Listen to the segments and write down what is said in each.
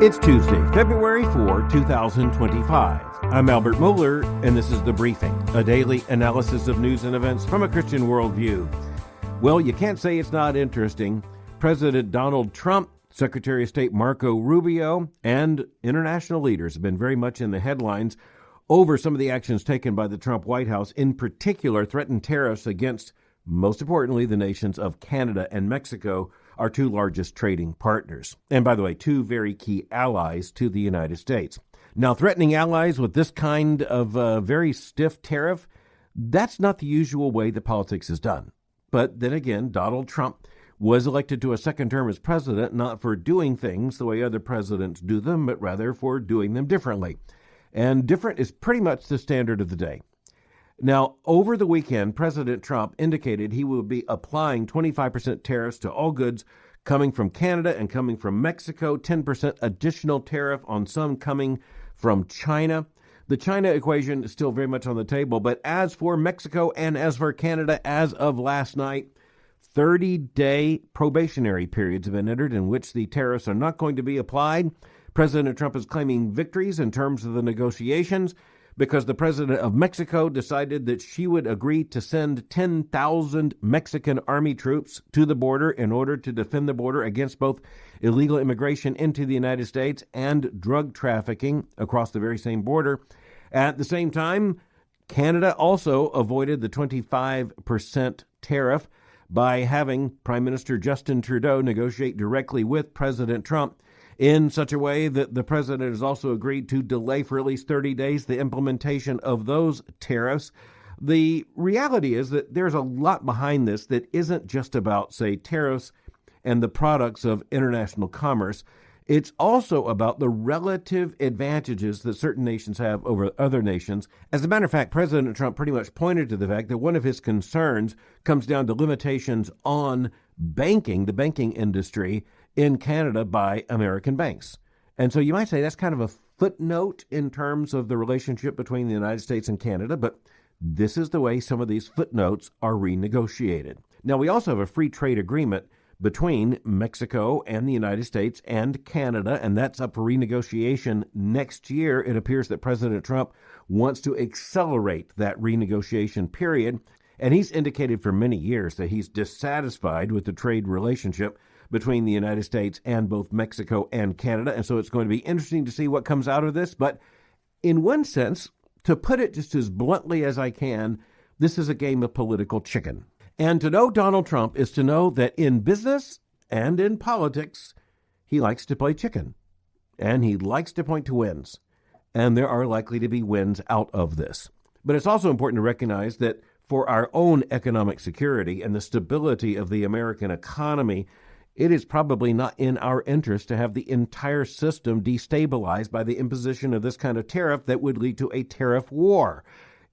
It's Tuesday, February 4, 2025. I'm Albert Mohler, and this is The Briefing, a daily analysis of news and events from a Christian worldview. Well, you can't say it's not interesting. President Donald Trump, Secretary of State Marco Rubio, and international leaders have been very much in the headlines over some of the actions taken by the Trump White House, in particular threatened tariffs against, most importantly, the nations of Canada and Mexico, our two largest trading partners. And by the way, two very key allies to the United States. Now, threatening allies with this kind of very stiff tariff, that's not the usual way that politics is done. But then again, Donald Trump was elected to a second term as president, not for doing things the way other presidents do them, but rather for doing them differently. And different is pretty much the standard of the day. Now, over the weekend, President Trump indicated he will be applying 25% tariffs to all goods coming from Canada and coming from Mexico, 10% additional tariff on some coming from China. The China equation is still very much on the table, but as for Mexico and as for Canada, as of last night, 30-day probationary periods have been entered in which the tariffs are not going to be applied. President Trump is claiming victories in terms of the negotiations, because the president of Mexico decided that she would agree to send 10,000 Mexican army troops to the border in order to defend the border against both illegal immigration into the United States and drug trafficking across the very same border. At the same time, Canada also avoided the 25% tariff by having Prime Minister Justin Trudeau negotiate directly with President Trump in such a way that the president has also agreed to delay for at least 30 days the implementation of those tariffs. The reality is that there's a lot behind this that isn't just about, say, tariffs and the products of international commerce. It's also about the relative advantages that certain nations have over other nations. As a matter of fact, President Trump pretty much pointed to the fact that one of his concerns comes down to limitations on banking, the banking industry in Canada by American banks. And so you might say that's kind of a footnote in terms of the relationship between the United States and Canada, but this is the way some of these footnotes are renegotiated. Now, we also have a free trade agreement between Mexico and the United States and Canada, and that's up for renegotiation next year. It appears that President Trump wants to accelerate that renegotiation period, and he's indicated for many years that he's dissatisfied with the trade relationship between the United States and both Mexico and Canada. And so it's going to be interesting to see what comes out of this. But in one sense, to put it just as bluntly as I can, this is a game of political chicken. And to know Donald Trump is to know that in business and in politics, he likes to play chicken. And he likes to point to wins. And there are likely to be wins out of this. But it's also important to recognize that for our own economic security and the stability of the American economy, it is probably not in our interest to have the entire system destabilized by the imposition of this kind of tariff that would lead to a tariff war.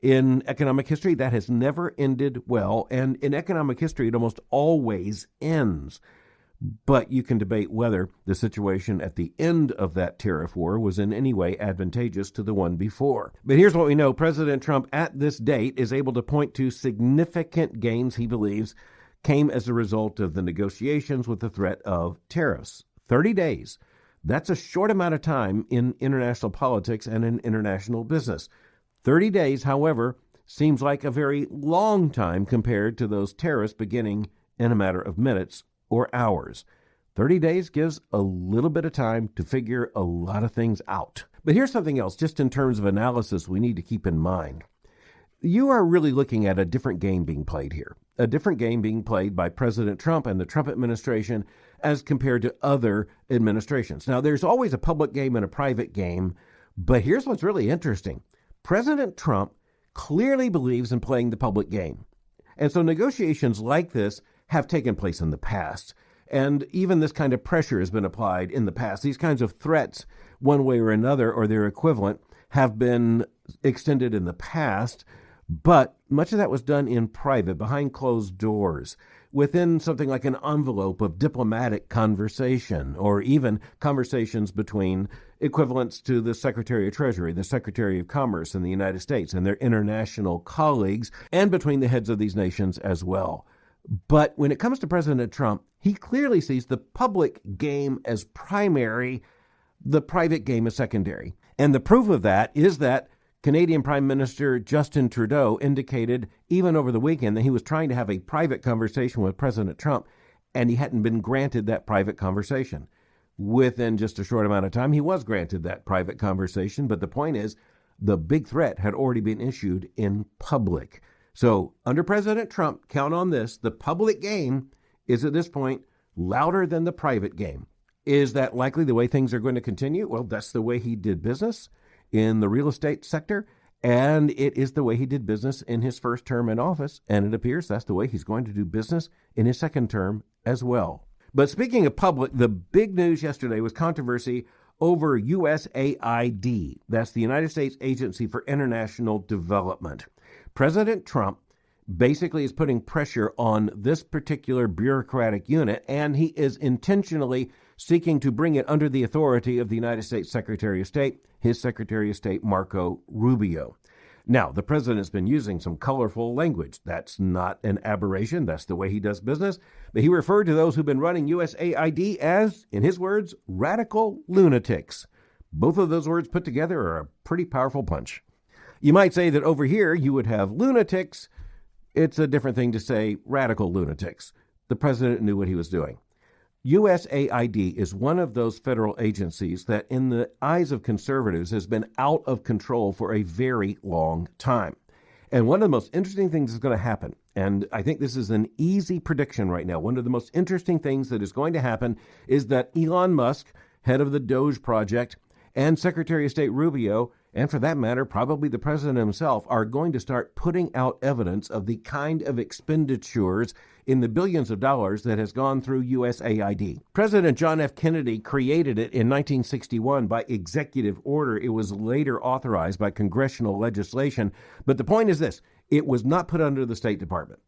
In economic history, that has never ended well, and in economic history, it almost always ends. But you can debate whether the situation at the end of that tariff war was in any way advantageous to the one before. But here's what we know. President Trump, at this date, is able to point to significant gains he believes came as a result of the negotiations with the threat of tariffs. 30 days. That's a short amount of time in international politics and in international business. 30 days, however, seems like a very long time compared to those tariffs beginning in a matter of minutes or hours. 30 days gives a little bit of time to figure a lot of things out. But here's something else, just in terms of analysis we need to keep in mind. You are really looking at a different game being played here. A different game being played by President Trump and the Trump administration as compared to other administrations. Now, there's always a public game and a private game, but here's what's really interesting. President Trump clearly believes in playing the public game. And so negotiations like this have taken place in the past. And even this kind of pressure has been applied in the past. These kinds of threats, one way or another, or their equivalent, have been extended in the past. But much of that was done in private, behind closed doors, within something like an envelope of diplomatic conversation, or even conversations between equivalents to the Secretary of Treasury, the Secretary of Commerce in the United States, and their international colleagues, and between the heads of these nations as well. But when it comes to President Trump, he clearly sees the public game as primary, The private game is secondary. And the proof of that is that Canadian Prime Minister Justin Trudeau indicated even over the weekend that he was trying to have a private conversation with President Trump, and he hadn't been granted that private conversation. Within just a short amount of time, he was granted that private conversation. But the point is, the big threat had already been issued in public. So under President Trump, count on this, the public game is at this point louder than the private game. Is that likely the way things are going to continue? Well, that's the way he did business in the real estate sector, and it is the way he did business in his first term in office, and it appears that's the way he's going to do business in his second term as well. But speaking of public, the big news yesterday was controversy over USAID. That's the United States Agency for International Development. President Trump basically is putting pressure on this particular bureaucratic unit, and he is intentionally seeking to bring it under the authority of the United States Secretary of State, his Secretary of State, Marco Rubio. Now, the president's been using some colorful language. That's not an aberration. That's the way he does business. But he referred to those who've been running USAID as, in his words, radical lunatics. Both of those words put together are a pretty powerful punch. You might say that over here you would have lunatics. It's a different thing to say radical lunatics. The president knew what he was doing. USAID is one of those federal agencies that, in the eyes of conservatives, has been out of control for a very long time. And one of the most interesting things is going to happen, and I think this is an easy prediction right now, one of the most interesting things that is going to happen is that Elon Musk, head of the Doge project, and Secretary of State Rubio, and for that matter, probably the president himself, are going to start putting out evidence of the kind of expenditures in the billions of dollars that has gone through USAID. President John F. Kennedy created it in 1961 by executive order. It was later authorized by congressional legislation. But the point is this, it was not put under the State Department.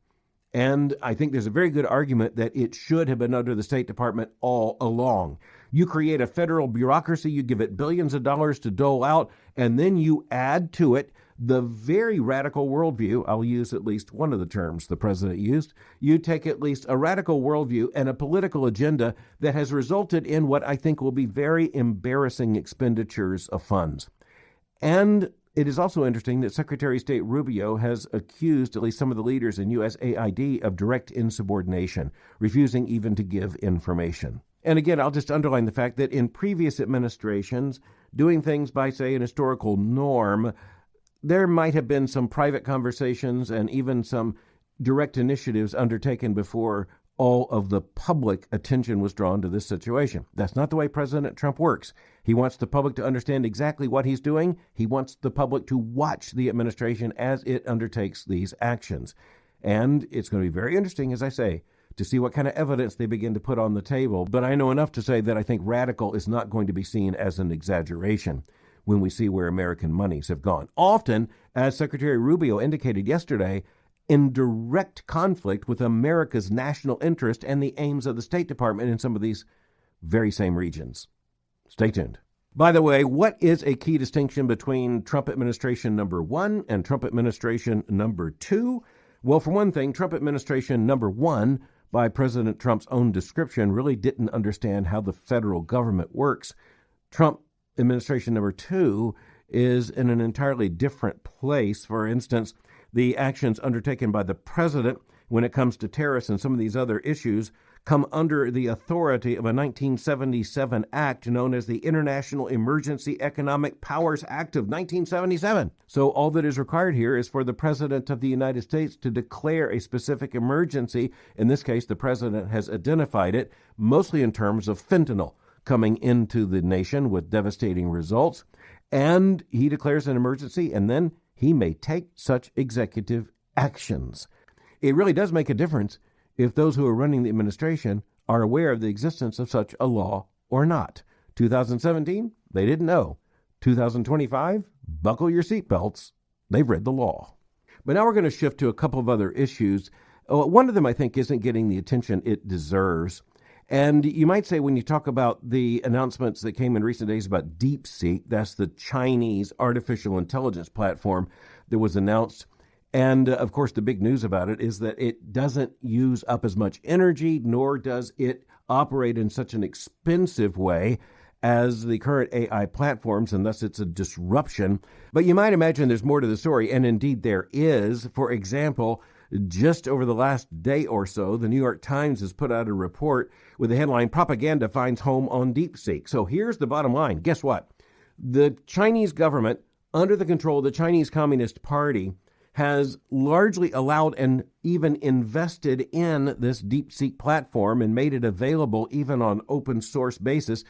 And I think there's a very good argument that it should have been under the State Department all along. You create a federal bureaucracy, you give it billions of dollars to dole out, and then you add to it the very radical worldview. I'll use at least one of the terms the president used. You take at least a radical worldview and a political agenda that has resulted in what I think will be very embarrassing expenditures of funds. And it is also interesting that Secretary of State Rubio has accused at least some of the leaders in USAID of direct insubordination, refusing even to give information. And again, I'll just underline the fact that in previous administrations, doing things by, say, an historical norm, there might have been some private conversations and even some direct initiatives undertaken before all of the public attention was drawn to this situation. That's not the way President Trump works. He wants the public to understand exactly what he's doing. He wants the public to watch the administration as it undertakes these actions. And it's going to be very interesting, as I say, to see what kind of evidence they begin to put on the table. But I know enough to say that I think radical is not going to be seen as an exaggeration when we see where American monies have gone. Often, as Secretary Rubio indicated yesterday, in direct conflict with America's national interest and the aims of the State Department in some of these very same regions. Stay tuned. By the way, what is a key distinction between Trump administration number 1 and Trump administration number 2? Well, for one thing, Trump administration number 1, by President Trump's own description, really didn't understand how the federal government works. Trump administration number 2 is in an entirely different place. For instance, the actions undertaken by the president when it comes to tariffs and some of these other issues come under the authority of a 1977 act known as the International Emergency Economic Powers Act of 1977. So all that is required here is for the President of the United States to declare a specific emergency. In this case, the president has identified it, mostly in terms of fentanyl coming into the nation with devastating results. And he declares an emergency, and then he may take such executive actions. It really does make a difference if those who are running the administration are aware of the existence of such a law or not. 2017, they didn't know. 2025, buckle your seatbelts. They've read the law. But now we're going to shift to a couple of other issues. One of them, I think, isn't getting the attention it deserves. And you might say when you talk about the announcements that came in recent days about DeepSeek, that's the Chinese artificial intelligence platform that was announced. And, of course, the big news about it is that it doesn't use up as much energy, nor does it operate in such an expensive way as the current AI platforms, and thus it's a disruption. But you might imagine there's more to the story, and indeed there is. For example, just over the last day or so, the New York Times has put out a report with the headline, Propaganda Finds Home on DeepSeek. So here's the bottom line. Guess what? The Chinese government, under the control of the Chinese Communist Party, has largely allowed and even invested in this DeepSeek platform and made it available even on open source basis.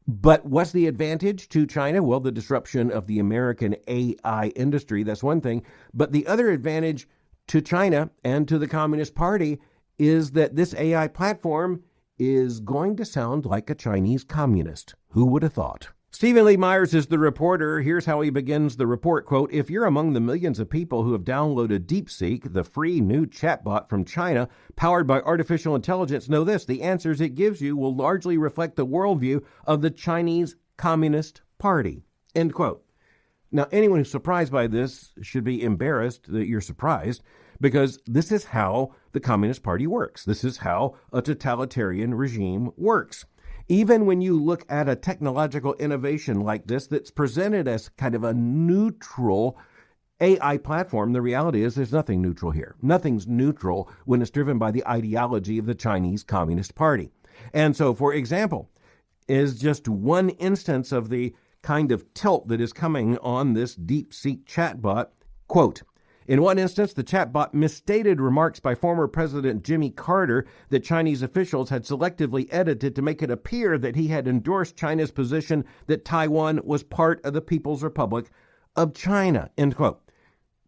But what's the advantage to China? Well, the disruption of the American AI industry, that's one thing. But the other advantage to China and to the Communist Party is that this AI platform is going to sound like a Chinese communist. Who would have thought? Stephen Lee Myers is the reporter. Here's how he begins the report, quote, "If you're among the millions of people who have downloaded DeepSeek, the free new chatbot from China powered by artificial intelligence, know this, the answers it gives you will largely reflect the worldview of the Chinese Communist Party," end quote. Now, anyone who's surprised by this should be embarrassed that you're surprised, because this is how the Communist Party works. This is how a totalitarian regime works. Even when you look at a technological innovation like this that's presented as kind of a neutral AI platform, the reality is there's nothing neutral here. Nothing's neutral when it's driven by the ideology of the Chinese Communist Party. And so, for example, is just one instance of the kind of tilt that is coming on this DeepSeek chatbot. Quote, "In one instance, the chatbot misstated remarks by former President Jimmy Carter that Chinese officials had selectively edited to make it appear that he had endorsed China's position that Taiwan was part of the People's Republic of China," end quote.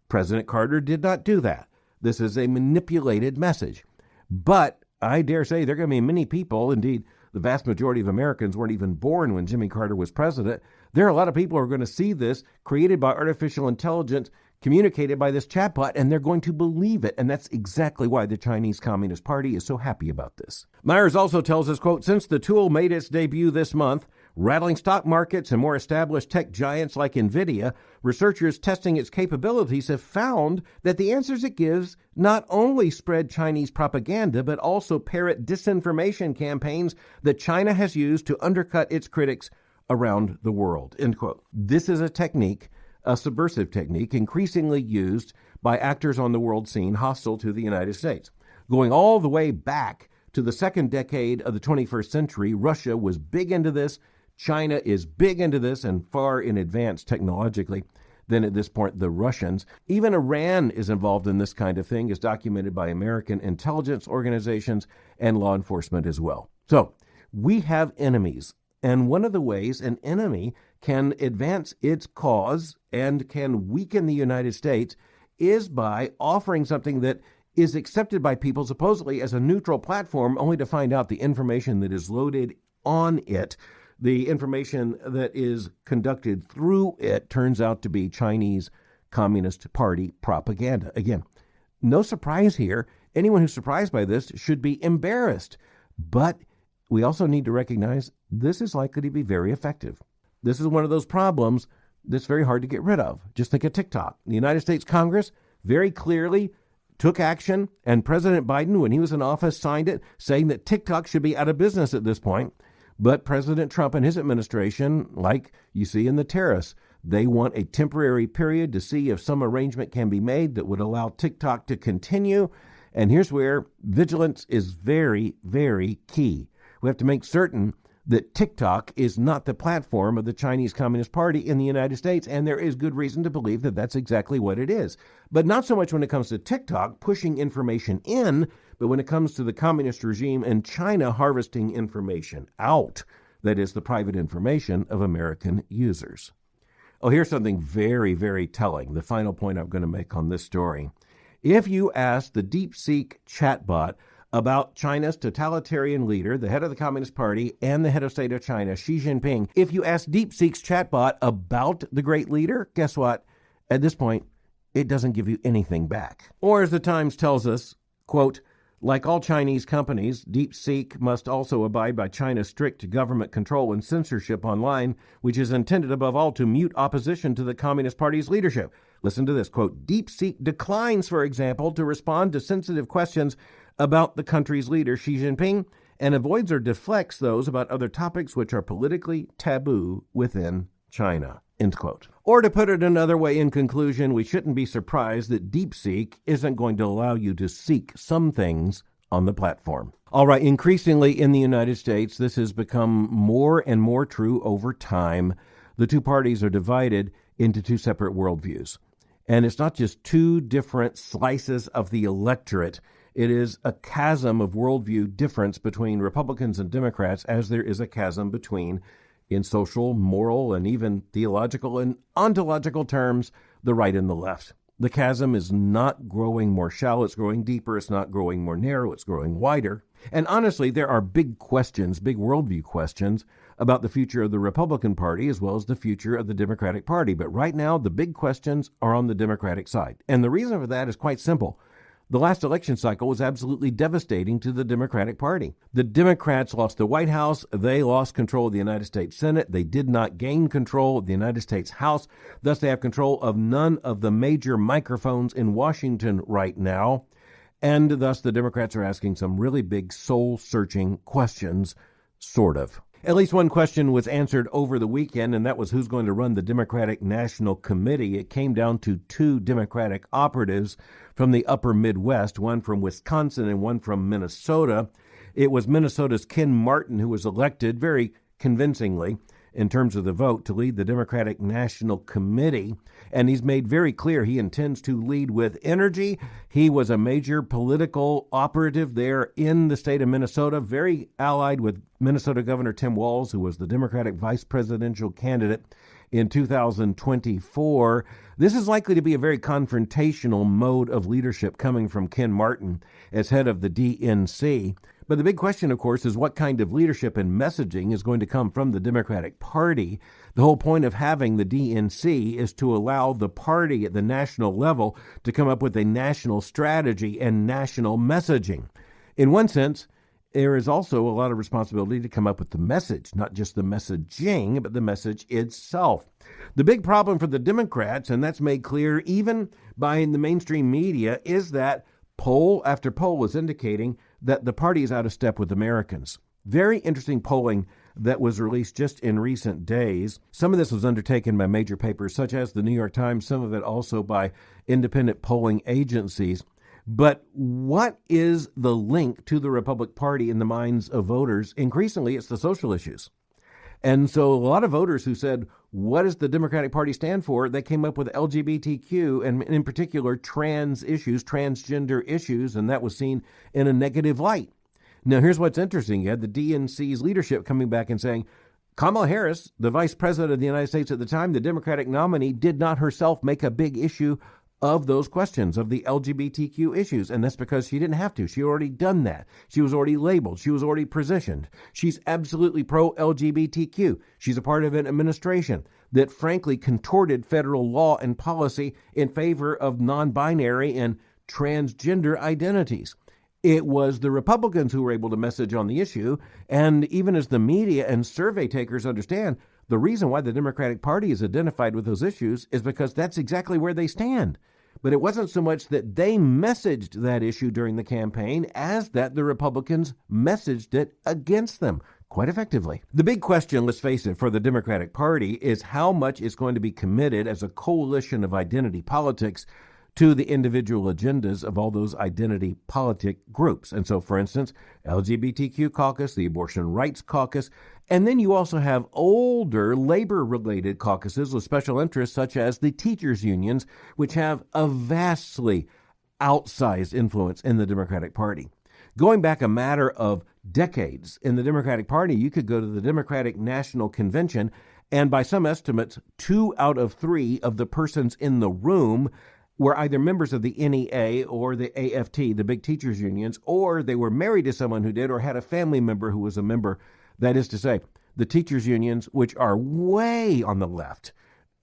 President Carter did not do that. This is a manipulated message. But I dare say there are going to be many people, indeed, the vast majority of Americans weren't even born when Jimmy Carter was president. There are a lot of people who are going to see this created by artificial intelligence, communicated by this chatbot, and they're going to believe it. And that's exactly why the Chinese Communist Party is so happy about this. Myers also tells us, quote, "Since the tool made its debut this month, rattling stock markets and more established tech giants like NVIDIA, researchers testing its capabilities have found that the answers it gives not only spread Chinese propaganda, but also parrot disinformation campaigns that China has used to undercut its critics around the world," end quote. This is a technique, a subversive technique, increasingly used by actors on the world scene hostile to the United States. Going all the way back to the second decade of the 21st century, Russia was big into this. China is big into this and far in advance technologically than at this point the Russians. Even Iran is involved in this kind of thing, as documented by American intelligence organizations and law enforcement as well. So we have enemies. And one of the ways an enemy can advance its cause and can weaken the United States is by offering something that is accepted by people supposedly as a neutral platform, only to find out the information that is loaded on it, the information that is conducted through it, turns out to be Chinese Communist Party propaganda. Again, no surprise here. Anyone who's surprised by this should be embarrassed. But we also need to recognize this is likely to be very effective. This is one of those problems that's very hard to get rid of. Just think of TikTok. The United States Congress very clearly took action, and President Biden, when he was in office, signed it, saying that TikTok should be out of business at this point. But President Trump and his administration, like you see in the tariffs, they want a temporary period to see if some arrangement can be made that would allow TikTok to continue. And here's where vigilance is very, very key. We have to make certain that TikTok is not the platform of the Chinese Communist Party in the United States, and there is good reason to believe that that's exactly what it is. But not so much when it comes to TikTok pushing information in, but when it comes to the communist regime in China harvesting information out, that is the private information of American users. Oh, here's something very, very telling, the final point I'm going to make on this story. If you ask the DeepSeek chatbot about China's totalitarian leader, the head of the Communist Party, and the head of state of China, Xi Jinping, if you ask DeepSeek's chatbot about the great leader, guess what? At this point, it doesn't give you anything back. Or as the Times tells us, quote, "Like all Chinese companies, DeepSeek must also abide by China's strict government control and censorship online, which is intended above all to mute opposition to the Communist Party's leadership." Listen to this, quote, "DeepSeek declines, for example, to respond to sensitive questions about the country's leader, Xi Jinping, and avoids or deflects those about other topics which are politically taboo within China." End quote. Or to put it another way, in conclusion, we shouldn't be surprised that DeepSeek isn't going to allow you to seek some things on the platform. All right, increasingly in the United States, this has become more and more true over time. The two parties are divided into two separate worldviews. And it's not just two different slices of the electorate. It is a chasm of worldview difference between Republicans and Democrats, as there is a chasm between, in social, moral, and even theological and ontological terms, the right and the left. The chasm is not growing more shallow, it's growing deeper, it's not growing more narrow, it's growing wider. And honestly, there are big questions, big worldview questions about the future of the Republican Party as well as the future of the Democratic Party. But right now, the big questions are on the Democratic side. And the reason for that is quite simple. The last election cycle was absolutely devastating to the Democratic Party. The Democrats lost the White House. They lost control of the United States Senate. They did not gain control of the United States House. Thus, they have control of none of the major microphones in Washington right now. And thus, the Democrats are asking some really big soul-searching questions, sort of. At least one question was answered over the weekend, and that was who's going to run the Democratic National Committee. It came down to two Democratic operatives from the upper Midwest, one from Wisconsin and one from Minnesota. It was Minnesota's Ken Martin who was elected very convincingly in terms of the vote to lead the Democratic National Committee. And he's made very clear he intends to lead with energy. He was a major political operative there in the state of Minnesota, very allied with Minnesota Governor Tim Walz, who was the Democratic vice presidential candidate in 2024. This is likely to be a very confrontational mode of leadership coming from Ken Martin as head of the DNC. But the big question, of course, is what kind of leadership and messaging is going to come from the Democratic Party. The whole point of having the DNC is to allow the party at the national level to come up with a national strategy and national messaging. In one sense, there is also a lot of responsibility to come up with the message, not just the messaging, but the message itself. The big problem for the Democrats, and that's made clear even by the mainstream media, is that poll after poll is indicating that the party is out of step with Americans. Very interesting polling that was released just in recent days. Some of this was undertaken by major papers such as the New York Times, some of it also by independent polling agencies. But what is the link to the Republican Party in the minds of voters? Increasingly, it's the social issues. And so a lot of voters who said, what does the Democratic Party stand for? They came up with LGBTQ and in particular trans issues, transgender issues, and that was seen in a negative light. Now, here's what's interesting. You had the DNC's leadership coming back and saying, Kamala Harris, the vice president of the United States at the time, the Democratic nominee, did not herself make a big issue of those questions, of the LGBTQ issues. And that's because she didn't have to. She already done that. She was already labeled. She was already positioned. She's absolutely pro-LGBTQ. She's a part of an administration that frankly contorted federal law and policy in favor of non-binary and transgender identities. It was the Republicans who were able to message on the issue. And even as the media and survey takers understand, the reason why the Democratic Party is identified with those issues is because that's exactly where they stand. But it wasn't so much that they messaged that issue during the campaign as that the Republicans messaged it against them quite effectively. The big question, let's face it, for the Democratic Party is how much is going to be committed as a coalition of identity politics to the individual agendas of all those identity politic groups. And so, for instance, LGBTQ caucus, the abortion rights caucus, and then you also have older labor-related caucuses with special interests such as the teachers' unions, which have a vastly outsized influence in the Democratic Party. Going back a matter of decades in the Democratic Party, you could go to the Democratic National Convention, and by some estimates, 2 out of 3 of the persons in the room were either members of the NEA or the AFT, the big teachers unions, or they were married to someone who did or had a family member who was a member. That is to say, the teachers unions, which are way on the left.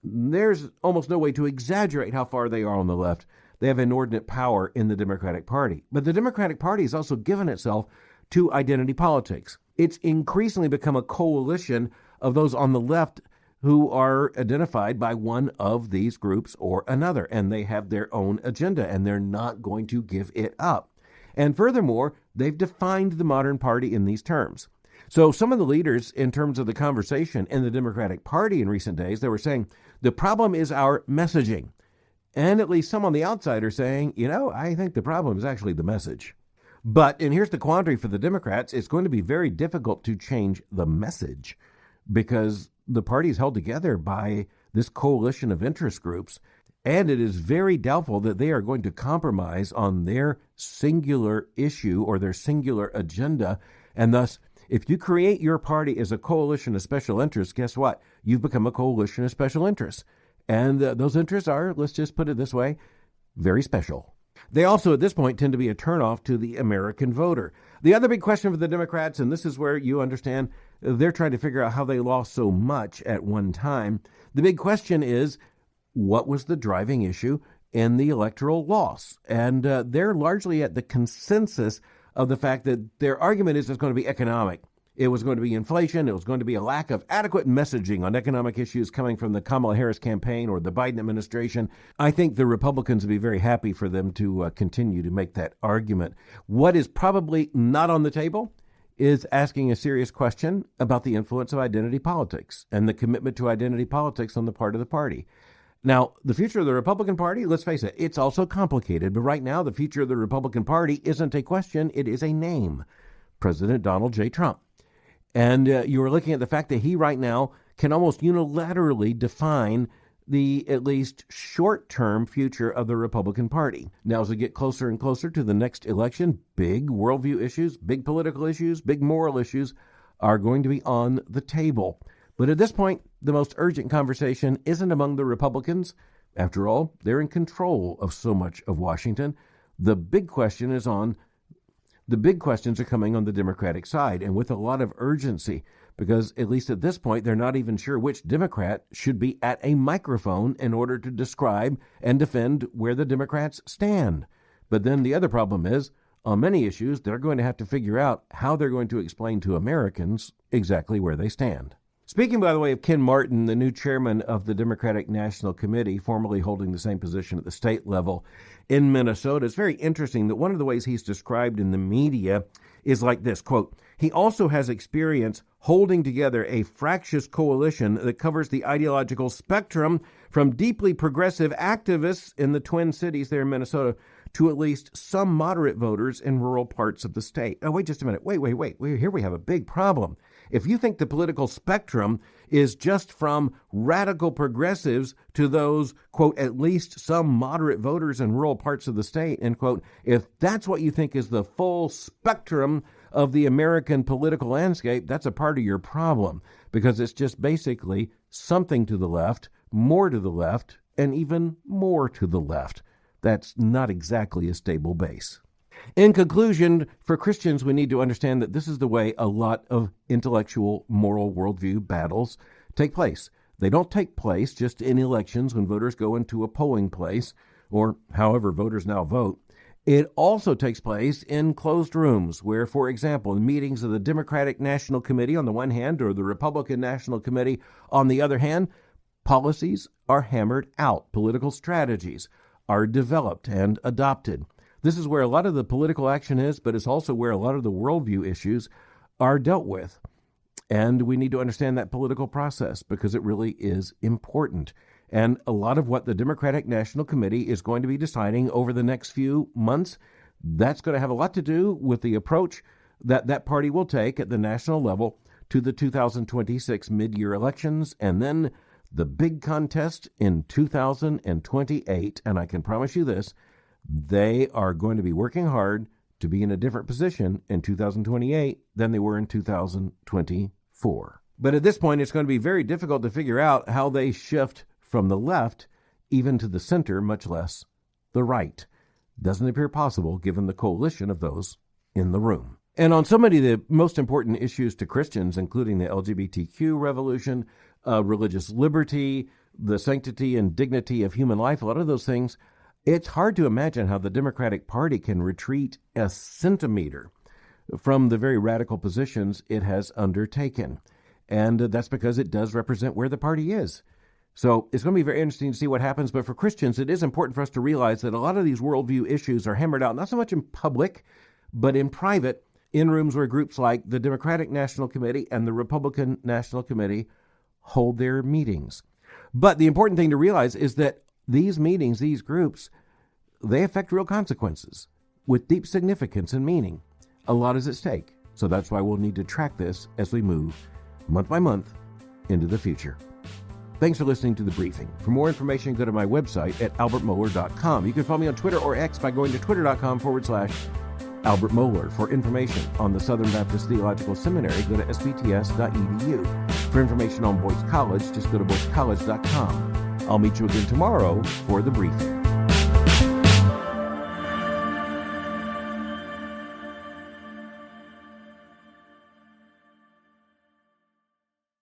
There's almost no way to exaggerate how far they are on the left. They have inordinate power in the Democratic Party. But the Democratic Party has also given itself to identity politics. It's increasingly become a coalition of those on the left who are identified by one of these groups or another, and they have their own agenda, and they're not going to give it up. And furthermore, They've defined the modern party in these terms. So some of the leaders, in terms of the conversation in the Democratic Party in recent days, they were saying the problem is our messaging. And at least some on the outside are saying, I think the problem is actually the message. But, and here's the quandary for the Democrats, it's going to be very difficult to change the message because the party is held together by this coalition of interest groups, and it is very doubtful that they are going to compromise on their singular issue or their singular agenda. And thus, if you create your party as a coalition of special interests, guess what? You've become a coalition of special interests. And those interests are, let's just put it this way, very special. They also, at this point, tend to be a turnoff to the American voter. The other big question for the Democrats, and this is where you understand they're trying to figure out how they lost so much at one time. The big question is, what was the driving issue in the electoral loss? And they're largely at the consensus of the fact that their argument is it's going to be economic. It was going to be inflation. It was going to be a lack of adequate messaging on economic issues coming from the Kamala Harris campaign or the Biden administration. I think the Republicans would be very happy for them to continue to make that argument. What is probably not on the table is asking a serious question about the influence of identity politics and the commitment to identity politics on the part of the party. Now, the future of the Republican Party, let's face it, it's also complicated. But right now, the future of the Republican Party isn't a question. It is a name, President Donald J. Trump. And you are looking at the fact that he right now can almost unilaterally define the at least short-term future of the Republican Party. Now, as we get closer and closer to the next election, big worldview issues, big political issues, big moral issues are going to be on the table. But at this point, the most urgent conversation isn't among the Republicans. After all, they're in control of so much of Washington. The big questions are coming on the Democratic side, and with a lot of urgency, because at least at this point, they're not even sure which Democrat should be at a microphone in order to describe and defend where the Democrats stand. But then the other problem is, on many issues, they're going to have to figure out how they're going to explain to Americans exactly where they stand. Speaking, by the way, of Ken Martin, the new chairman of the Democratic National Committee, formerly holding the same position at the state level in Minnesota, it's very interesting that one of the ways he's described in the media is like this, quote, he also has experience holding together a fractious coalition that covers the ideological spectrum from deeply progressive activists in the Twin Cities there in Minnesota to at least some moderate voters in rural parts of the state. Oh, wait just a minute. Wait. Here we have a big problem. If you think the political spectrum is just from radical progressives to those, quote, at least some moderate voters in rural parts of the state, end quote, if that's what you think is the full spectrum of the American political landscape, that's a part of your problem, because it's just basically something to the left, more to the left, and even more to the left. That's not exactly a stable base. In conclusion, for Christians, we need to understand that this is the way a lot of intellectual, moral worldview battles take place. They don't take place just in elections when voters go into a polling place, or however voters now vote. It also takes place in closed rooms where, for example, in meetings of the Democratic National Committee on the one hand or the Republican National Committee on the other hand, policies are hammered out. Political strategies are developed and adopted. This is where a lot of the political action is, but it's also where a lot of the worldview issues are dealt with. And we need to understand that political process because it really is important. And a lot of what the Democratic National Committee is going to be deciding over the next few months, that's going to have a lot to do with the approach that that party will take at the national level to the 2026 mid-year elections, and then the big contest in 2028. And I can promise you this, they are going to be working hard to be in a different position in 2028 than they were in 2024. But at this point, it's going to be very difficult to figure out how they shift from the left even to the center, much less the right. Doesn't appear possible given the coalition of those in the room. And on so many of the most important issues to Christians, including the LGBTQ revolution, religious liberty, the sanctity and dignity of human life, a lot of those things, it's hard to imagine how the Democratic Party can retreat a centimeter from the very radical positions it has undertaken. And that's because it does represent where the party is. So it's going to be very interesting to see what happens. But for Christians, it is important for us to realize that a lot of these worldview issues are hammered out, not so much in public, but in private, in rooms where groups like the Democratic National Committee and the Republican National Committee hold their meetings. But the important thing to realize is that these meetings, these groups, they affect real consequences with deep significance and meaning. A lot is at stake. So that's why we'll need to track this as we move month by month into the future. Thanks for listening to The Briefing. For more information, go to my website at albertmohler.com. You can follow me on Twitter or X by going to twitter.com/Albert Mohler. For information on the Southern Baptist Theological Seminary, go to sbts.edu. For information on Boyce College, just go to boycecollege.com. I'll meet you again tomorrow for The Briefing.